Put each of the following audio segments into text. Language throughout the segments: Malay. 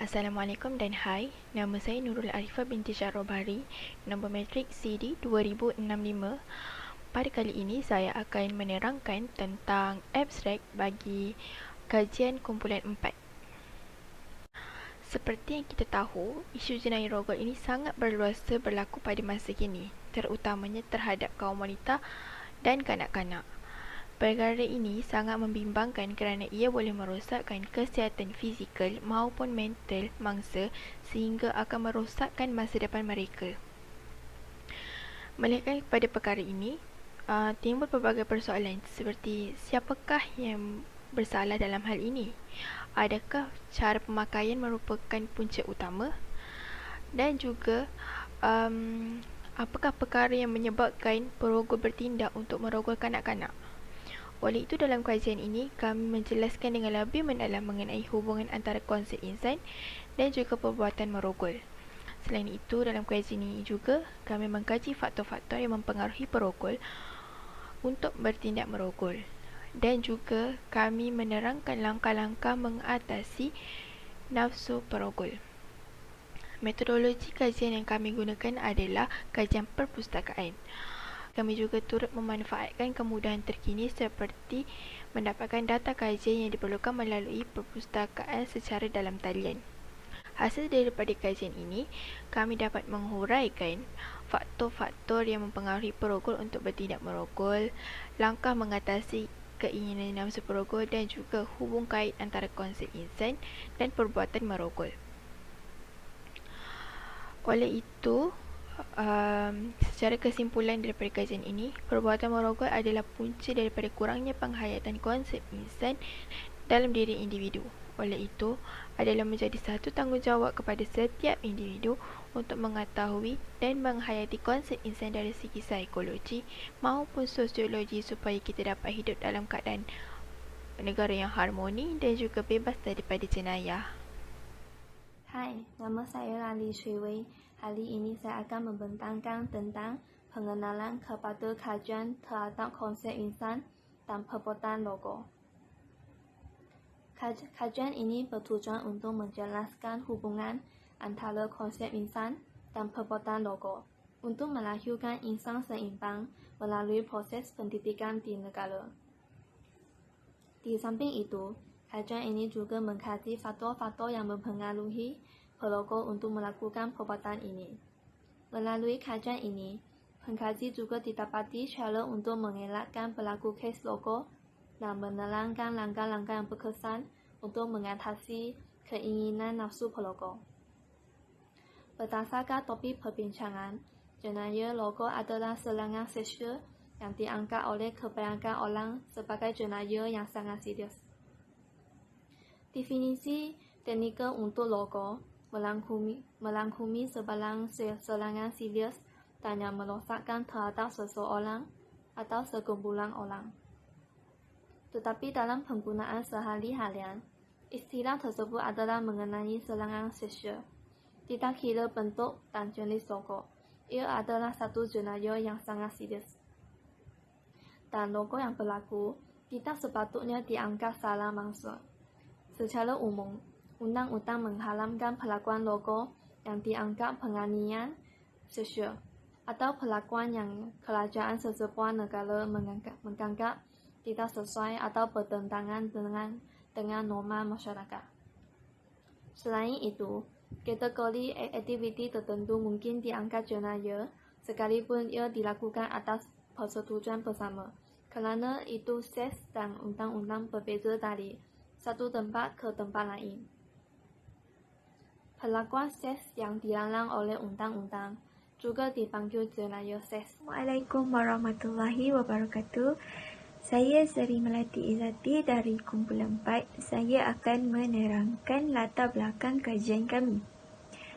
Assalamualaikum dan hai, nama saya Nurul Arifah binti Syarobari, nombor matrik CD 2065. Pada kali ini saya akan menerangkan tentang abstrak bagi kajian kumpulan 4. Seperti yang kita tahu, isu jenayah rogol ini sangat berluasa berlaku pada masa kini, terutamanya terhadap kaum wanita dan kanak-kanak. Perkara ini sangat membimbangkan kerana ia boleh merosakkan kesihatan fizikal maupun mental mangsa sehingga akan merosakkan masa depan mereka. Melihatkan kepada perkara ini, timbul pelbagai persoalan seperti siapakah yang bersalah dalam hal ini? Adakah cara pemakaian merupakan punca utama? Dan juga apakah perkara yang menyebabkan perogol bertindak untuk merogol kanak-kanak? Oleh itu, dalam kajian ini, kami menjelaskan dengan lebih mendalam mengenai hubungan antara konsep insan dan juga perbuatan merogol. Selain itu, dalam kajian ini juga, kami mengkaji faktor-faktor yang mempengaruhi perogol untuk bertindak merogol. Dan juga, kami menerangkan langkah-langkah mengatasi nafsu perogol. Metodologi kajian yang kami gunakan adalah kajian perpustakaan. Kami juga turut memanfaatkan kemudahan terkini seperti mendapatkan data kajian yang diperlukan melalui perpustakaan secara dalam talian. Hasil daripada kajian ini, kami dapat menghuraikan faktor-faktor yang mempengaruhi perogol untuk bertindak merogol, langkah mengatasi keinginan nafsu perogol dan juga hubung kait antara konsep insan dan perbuatan merogol. Oleh itu, secara kesimpulan daripada kajian ini, perbuatan merogol adalah punca daripada kurangnya penghayatan konsep insan dalam diri individu. Oleh itu, adalah menjadi satu tanggungjawab kepada setiap individu untuk mengetahui dan menghayati konsep insan dari segi psikologi maupun sosiologi supaya kita dapat hidup dalam keadaan negara yang harmoni dan juga bebas daripada jenayah. Hai, nama saya Ali Shui. Hari ini saya akan membentangkan tentang pengenalan kepada kajian terhadap konsep insan dan perbuatan logo. Kajian ini bertujuan untuk menjelaskan hubungan antara konsep insan dan perbuatan logo untuk melahirkan insan seimbang melalui proses pendidikan di negara. Di samping itu, kajian ini juga mengkaji faktor-faktor yang mempengaruhi perogol untuk melakukan perbuatan ini. Melalui kajian ini, pengkaji juga didapati cara untuk mengelakkan pelaku kes logo dan menerangkan langkah-langkah yang berkesan untuk mengatasi keinginan nafsu perogol. Berdasarkan topik perbincangan, jenayah logo adalah serangan seksual yang dianggap oleh kebanyakan orang sebagai jenayah yang sangat serius. Definisi teknikal untuk logo merangkumi sebarang serangan serius dan yang merosakkan terhadap seseorang atau sekumpulan orang. Tetapi dalam penggunaan sehari-harian, istilah tersebut adalah mengenai serangan seksual. Tidak kira bentuk dan jenis logo, ia adalah satu jenayah yang sangat serius. Dan logo yang berlaku tidak sepatutnya dianggap salah maksud. Secara umum, undang-undang mengharamkan perlakuan logo yang dianggap penganiayaan seksual atau perlakuan yang kerajaan sesebuah negara menganggap tidak sesuai atau bertentangan dengan norma masyarakat. Selain itu, kategori aktiviti tertentu mungkin dianggap jenayah sekalipun ia dilakukan atas persetujuan bersama, kerana itu seks dan undang-undang berbeza dari satu tempat ke tempat lain. Perlakuan seks yang dilarang oleh undang-undang juga dipanggil jenayah seks. Assalamualaikum warahmatullahi wabarakatuh. Saya Seri Melati Izzati dari kumpulan 4. Saya akan menerangkan latar belakang kajian kami.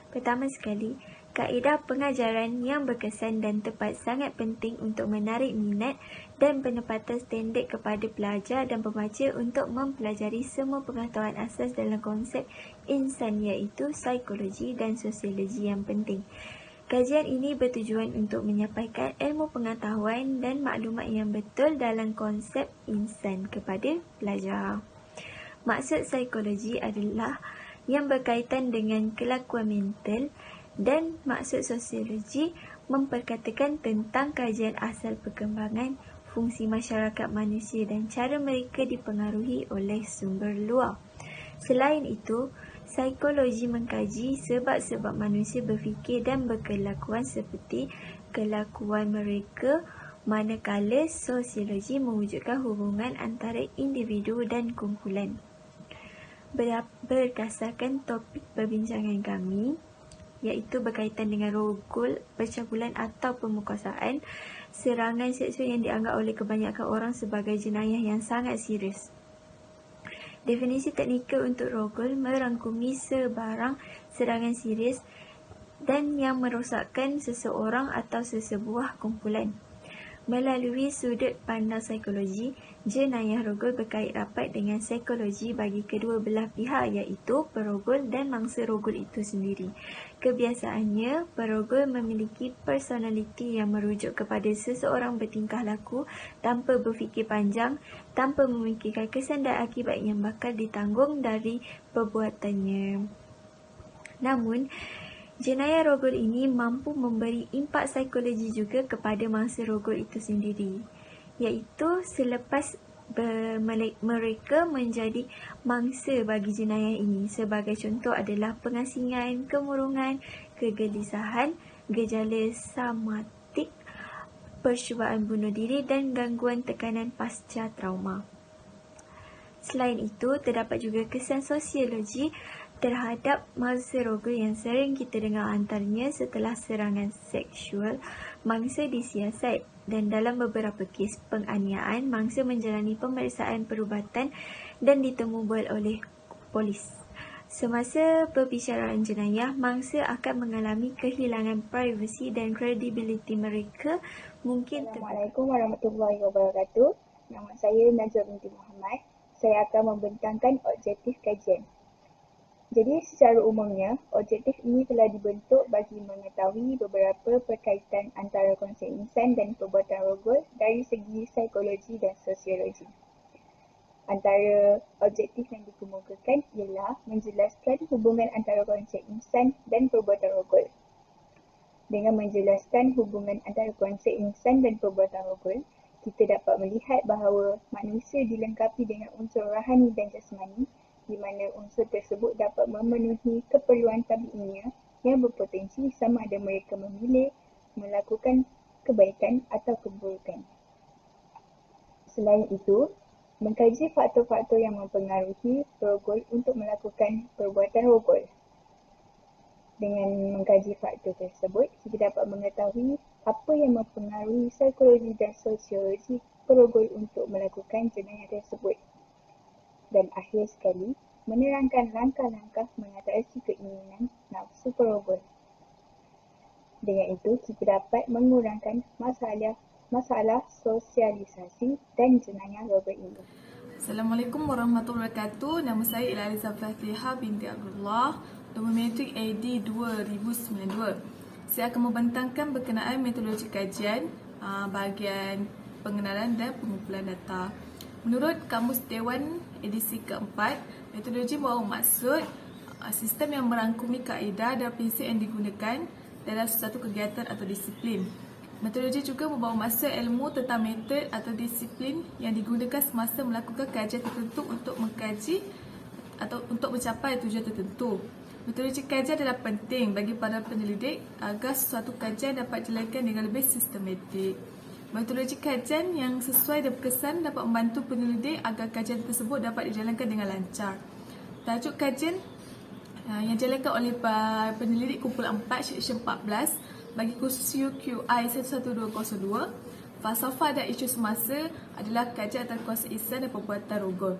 Pertama sekali, kaedah pengajaran yang berkesan dan tepat sangat penting untuk menarik minat dan penempatan standard kepada pelajar dan pembaca untuk mempelajari semua pengetahuan asas dalam konsep insan iaitu psikologi dan sosiologi yang penting. Kajian ini bertujuan untuk menyampaikan ilmu pengetahuan dan maklumat yang betul dalam konsep insan kepada pelajar. Maksud psikologi adalah yang berkaitan dengan kelakuan mental, dan maksud sosiologi memperkatakan tentang kajian asal perkembangan, fungsi masyarakat manusia dan cara mereka dipengaruhi oleh sumber luar. Selain itu, psikologi mengkaji sebab-sebab manusia berfikir dan berkelakuan seperti kelakuan mereka, manakala sosiologi mewujudkan hubungan antara individu dan kumpulan. Berdasarkan topik perbincangan kami, iaitu berkaitan dengan rogol, percabulan atau pemerkosaan, serangan seksual yang dianggap oleh kebanyakan orang sebagai jenayah yang sangat serius. Definisi teknikal untuk rogol merangkumi sebarang serangan serius dan yang merosakkan seseorang atau sesebuah kumpulan. Melalui sudut pandang psikologi, jenayah rogol berkait rapat dengan psikologi bagi kedua belah pihak, iaitu perogol dan mangsa rogol itu sendiri. Kebiasaannya, perogol memiliki personaliti yang merujuk kepada seseorang bertingkah laku tanpa berfikir panjang, tanpa memikirkan kesan dan akibat yang bakal ditanggung dari perbuatannya. Namun, jenayah rogol ini mampu memberi impak psikologi juga kepada mangsa rogol itu sendiri, iaitu selepas mereka menjadi mangsa bagi jenayah ini. Sebagai contoh adalah pengasingan, kemurungan, kegelisahan, gejala somatik, percubaan bunuh diri dan gangguan tekanan pasca trauma. Selain itu, terdapat juga kesan sosiologi terhadap mangsa rogol yang sering kita dengar, antaranya setelah serangan seksual, mangsa disiasat, dan dalam beberapa kes penganiayaan, mangsa menjalani pemeriksaan perubatan dan ditemu oleh polis. Semasa perbicaraan jenayah, mangsa akan mengalami kehilangan privasi dan kredibiliti mereka mungkin Assalamualaikum warahmatullahi wabarakatuh. Nama saya Najwa binti Muhammad. Saya akan membentangkan objektif kajian. Jadi secara umumnya, objektif ini telah dibentuk bagi mengetahui beberapa perkaitan antara konsep insan dan perbuatan rogol dari segi psikologi dan sosiologi. Antara objektif yang dikemukakan ialah menjelaskan hubungan antara konsep insan dan perbuatan rogol. Dengan menjelaskan hubungan antara konsep insan dan perbuatan rogol, kita dapat melihat bahawa manusia dilengkapi dengan unsur rohani dan jasmani, di mana unsur tersebut dapat memenuhi keperluan tabiinya yang berpotensi sama ada mereka memilih melakukan kebaikan atau keburukan. Selain itu, mengkaji faktor-faktor yang mempengaruhi rogol untuk melakukan perbuatan rogol. Dengan mengkaji faktor tersebut, kita dapat mengetahui apa yang mempengaruhi psikologi dan sosiologi perogol untuk melakukan jenayah tersebut. Dan akhir sekali, menerangkan langkah-langkah mengatasi keinginan nafsu perogol. Dengan itu, kita dapat mengurangkan masalah sosialisasi dan jenayah rogol ini. Assalamualaikum warahmatullahi wabarakatuh. Nama saya Ilaliza Fatihah binti Abdullah, nombor metrik AD 2092. Saya akan membentangkan berkenaan metodologi kajian, bahagian pengenalan dan pengumpulan data. Menurut Kamus Dewan edisi keempat, metodologi membawa maksud sistem yang merangkumi kaedah dan prinsip yang digunakan dalam suatu kegiatan atau disiplin. Metodologi juga membawa maksud ilmu tentang metod atau disiplin yang digunakan semasa melakukan kajian tertentu untuk mengkaji atau untuk mencapai tujuan tertentu. Metodologi kajian adalah penting bagi para penyelidik agar suatu kajian dapat dijalankan dengan lebih sistematik. Metodologi kajian yang sesuai dan berkesan dapat membantu penyelidik agar kajian tersebut dapat dijalankan dengan lancar. Tajuk kajian yang dijalankan oleh penyelidik kumpulan 4 section 14 bagi kursus UQI 11202, falsafah dan isu semasa adalah kajian antara konsep insan dan perbuatan rogol.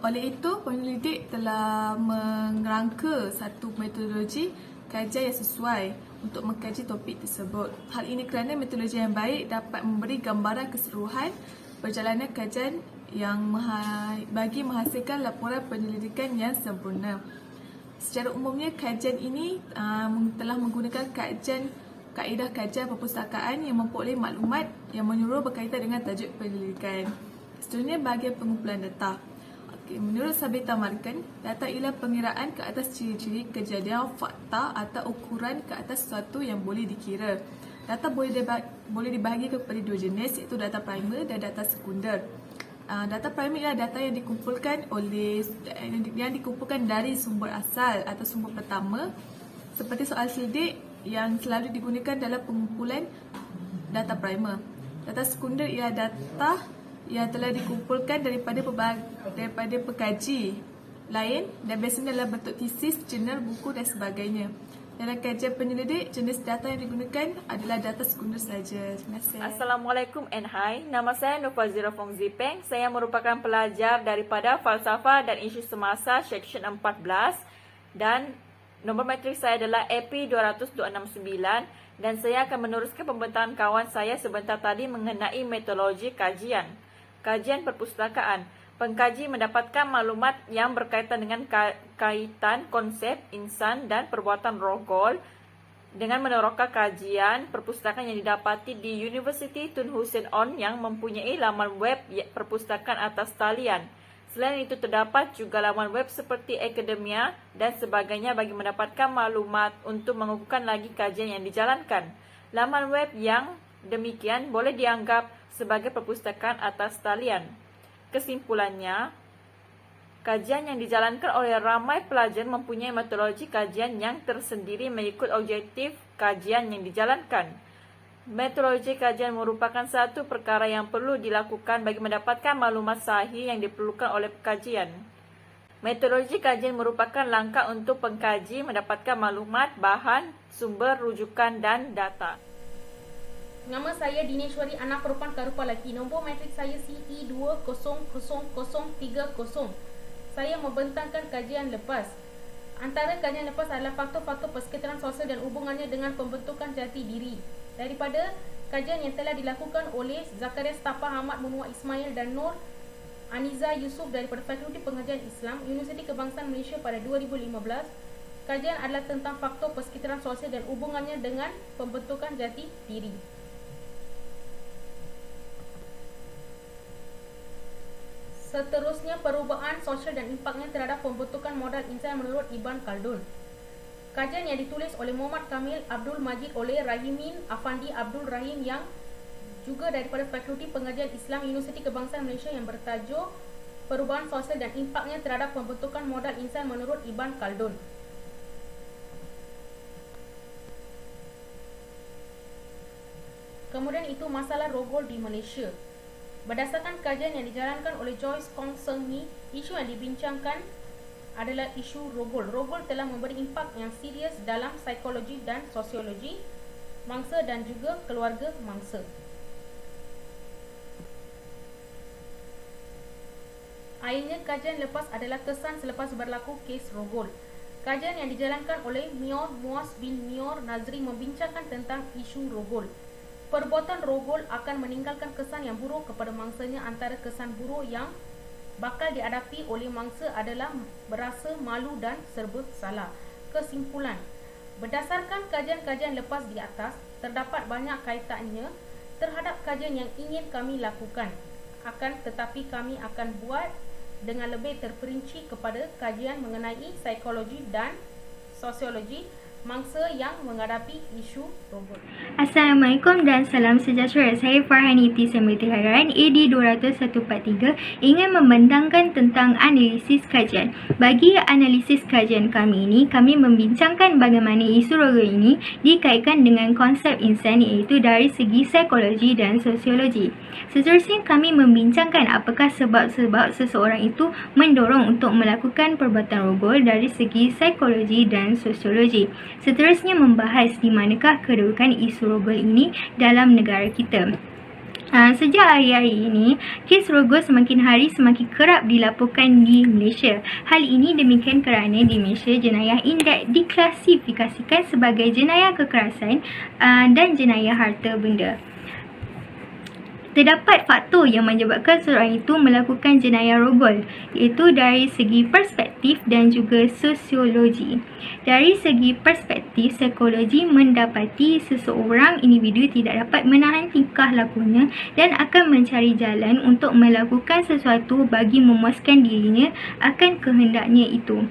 Oleh itu, penyelidik telah merangka satu metodologi kajian yang sesuai untuk mengkaji topik tersebut. Hal ini kerana metodologi yang baik dapat memberi gambaran keseluruhan perjalanan kajian yang bagi menghasilkan laporan penyelidikan yang sempurna. Secara umumnya, kajian ini telah menggunakan kaedah kajian perpustakaan yang memperoleh maklumat yang menyeluruh berkaitan dengan tajuk penyelidikan. Seterusnya, bahagian pengumpulan data. Menurut Sabita Marken, data ialah pengiraan ke atas ciri-ciri kejadian fakta atau ukuran ke atas sesuatu yang boleh dikira. Data boleh dibahagi kepada dua jenis, iaitu data primer dan data sekunder. Data primer ialah data yang dikumpulkan dari sumber asal atau sumber pertama, seperti soal selidik yang selalu digunakan dalam pengumpulan data primer. Data sekunder ialah data yang telah dikumpulkan daripada pengkaji lain dan biasanya dalam bentuk tesis, jurnal, buku dan sebagainya. Dalam kajian penyelidik, jenis data yang digunakan adalah data sekunder sahaja. Terima kasih. Assalamualaikum and hi. Nama saya Nufazira Fong Zipeng. Saya merupakan pelajar daripada Falsafah dan Isu Semasa Section 14 dan nombor matrik saya adalah AP 200-269 dan saya akan meneruskan pembentahan kawan saya sebentar tadi mengenai metodologi kajian. Kajian perpustakaan. Pengkaji mendapatkan maklumat yang berkaitan dengan kaitan konsep, insan dan perbuatan rogol dengan meneroka kajian perpustakaan yang didapati di University Tun Hussein On yang mempunyai laman web perpustakaan atas talian. Selain itu terdapat juga laman web seperti akademia dan sebagainya bagi mendapatkan maklumat untuk mengukuhkan lagi kajian yang dijalankan. Laman web yang demikian boleh dianggap sebagai perpustakaan atas talian. Kesimpulannya, kajian yang dijalankan oleh ramai pelajar mempunyai metodologi kajian yang tersendiri mengikut objektif kajian yang dijalankan. Metodologi kajian merupakan satu perkara yang perlu dilakukan bagi mendapatkan maklumat sahih yang diperlukan oleh kajian. Metodologi kajian merupakan langkah untuk pengkaji mendapatkan maklumat, bahan, sumber, rujukan dan data. Nama saya Dineshwari, anak perempuan Karupa Lelaki. Nombor matrik saya CE2000030. Saya membentangkan kajian lepas. Antara kajian lepas adalah faktor-faktor persekitaran sosial dan hubungannya dengan pembentukan jati diri. Daripada kajian yang telah dilakukan oleh Zakaria Stapa, Ahmad Munwar Ismail dan Nur Aniza Yusof daripada Fakulti Pengajian Islam, Universiti Kebangsaan Malaysia pada 2015, kajian adalah tentang faktor persekitaran sosial dan hubungannya dengan pembentukan jati diri. Seterusnya, perubahan sosial dan impaknya terhadap pembentukan modal insan menurut Ibn Khaldun. Kajian yang ditulis oleh Muhammad Kamil Abdul Majid oleh Rahimin Afandi Abdul Rahim yang juga daripada Fakulti Pengajian Islam Universiti Kebangsaan Malaysia yang bertajuk Perubahan Sosial dan Impaknya terhadap Pembentukan Modal Insan menurut Ibn Khaldun. Kemudian itu masalah rogol di Malaysia. Berdasarkan kajian yang dijalankan oleh Joyce Kong Seng Ni, isu yang dibincangkan adalah isu rogol. Rogol telah memberi impak yang serius dalam psikologi dan sosiologi mangsa dan juga keluarga mangsa. Akhirnya, kajian lepas adalah kesan selepas berlaku kes rogol. Kajian yang dijalankan oleh Mior Muaz bin Mior Nazri membincangkan tentang isu rogol. Perbuatan rogol akan meninggalkan kesan yang buruk kepada mangsanya. Antara kesan buruk yang bakal dihadapi oleh mangsa adalah berasa malu dan serba salah. Kesimpulan, berdasarkan kajian-kajian lepas di atas, terdapat banyak kaitannya terhadap kajian yang ingin kami lakukan. Akan tetapi kami akan buat dengan lebih terperinci kepada kajian mengenai psikologi dan sosiologi mangsa yang menghadapi isu rogol. Assalamualaikum dan salam sejahtera. Saya Farhani Tisamiti Hairan, AD 20143, ingin membentangkan tentang analisis kajian. Bagi analisis kajian kami ini, kami membincangkan bagaimana isu rogol ini dikaitkan dengan konsep insan, iaitu dari segi psikologi dan sosiologi. Seterusnya, kami membincangkan apakah sebab-sebab seseorang itu mendorong untuk melakukan perbuatan rogol dari segi psikologi dan sosiologi. Seterusnya, membahas di manakah kedudukan isu rogol ini dalam negara kita. Sejak hari-hari ini, kes rogol semakin hari semakin kerap dilaporkan di Malaysia. Hal ini demikian kerana di Malaysia, jenayah indeks diklasifikasikan sebagai jenayah kekerasan dan jenayah harta benda. Terdapat faktor yang menyebabkan seseorang itu melakukan jenayah rogol, iaitu dari segi perspektif dan juga sosiologi. Dari segi perspektif, psikologi mendapati seseorang individu tidak dapat menahan tingkah lakunya dan akan mencari jalan untuk melakukan sesuatu bagi memuaskan dirinya akan kehendaknya itu.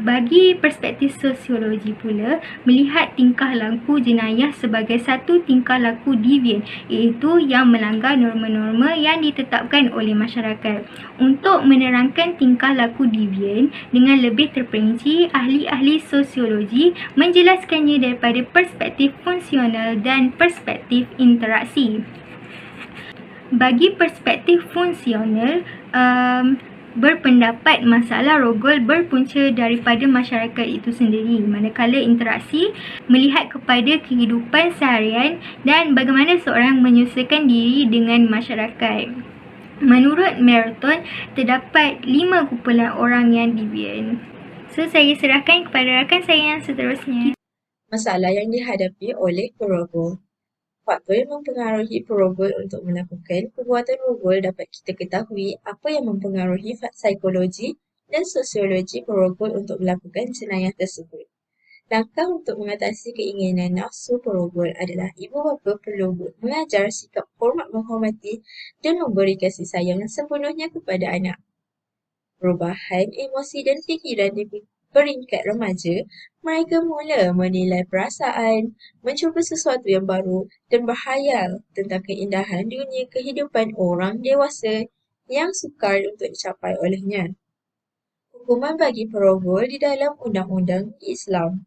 Bagi perspektif sosiologi pula, melihat tingkah laku jenayah sebagai satu tingkah laku devian, iaitu yang melanggar norma-norma yang ditetapkan oleh masyarakat. Untuk menerangkan tingkah laku devian dengan lebih terperinci, ahli-ahli sosiologi menjelaskannya daripada perspektif fungsional dan perspektif interaksi. Bagi perspektif fungsional, berpendapat masalah rogol berpunca daripada masyarakat itu sendiri, manakala interaksi melihat kepada kehidupan seharian dan bagaimana seorang menyesuaikan diri dengan masyarakat. Menurut Merton, terdapat 5 kumpulan orang yang devian. So, saya serahkan kepada rakan saya yang seterusnya. Masalah yang dihadapi oleh perogol. Faktor yang mempengaruhi perogol untuk melakukan perbuatan rogol dapat kita ketahui apa yang mempengaruhi psikologi dan sosiologi perogol untuk melakukan jenayah tersebut. Langkah untuk mengatasi keinginan nafsu perogol adalah ibu bapa perlu mengajar sikap hormat menghormati dan memberi kasih sayang sepenuhnya kepada anak. Perubahan emosi dan fikiran di peringkat remaja, mereka mula menilai perasaan, mencuba sesuatu yang baru dan berhayal tentang keindahan dunia kehidupan orang dewasa yang sukar untuk dicapai olehnya. Hukuman bagi perogol di dalam undang-undang Islam.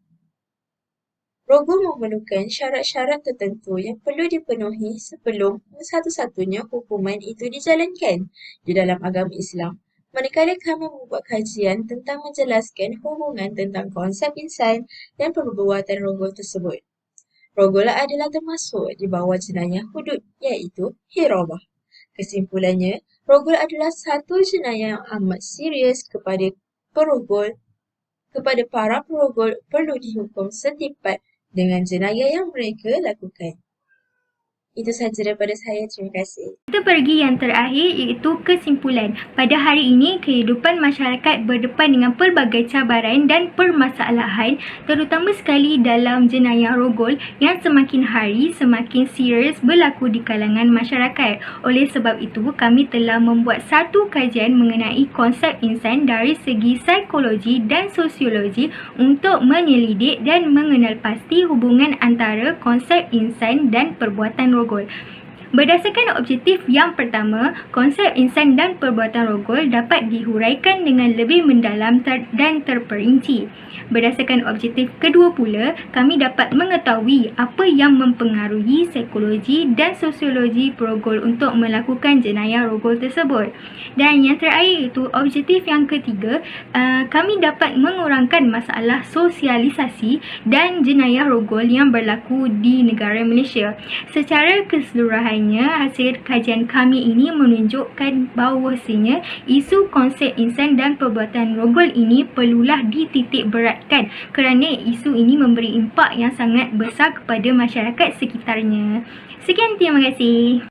Rogol memerlukan syarat-syarat tertentu yang perlu dipenuhi sebelum satu-satunya hukuman itu dijalankan di dalam agama Islam. Manakala kami membuat kajian tentang menjelaskan hubungan tentang konsep insan dan perbuatan rogol tersebut. Rogol adalah termasuk di bawah jenayah hudud, iaitu hirabah. Kesimpulannya, rogol adalah satu jenayah yang amat serius kepada para perogol perlu dihukum setimpal dengan jenayah yang mereka lakukan. Itu sahaja daripada saya. Terima kasih. Kita pergi yang terakhir, iaitu kesimpulan. Pada hari ini, kehidupan masyarakat berdepan dengan pelbagai cabaran dan permasalahan, terutama sekali dalam jenayah rogol yang semakin hari semakin serius berlaku di kalangan masyarakat. Oleh sebab itu, kami telah membuat satu kajian mengenai konsep insan dari segi psikologi dan sosiologi untuk menyelidik dan mengenal pasti hubungan antara konsep insan dan perbuatan rogol. Berdasarkan objektif yang pertama, konsep insan dan perbuatan rogol dapat dihuraikan dengan lebih mendalam dan terperinci. Berdasarkan objektif kedua pula, kami dapat mengetahui apa yang mempengaruhi psikologi dan sosiologi perogol untuk melakukan jenayah rogol tersebut. Dan yang terakhir itu objektif yang ketiga, kami dapat mengurangkan masalah sosialisasi dan jenayah rogol yang berlaku di negara Malaysia. Secara keseluruhannya, hasil kajian kami ini menunjukkan bahawasanya isu konsep insan dan perbuatan rogol ini perlulah dititik beratkan kerana isu ini memberi impak yang sangat besar kepada masyarakat sekitarnya. Sekian, terima kasih.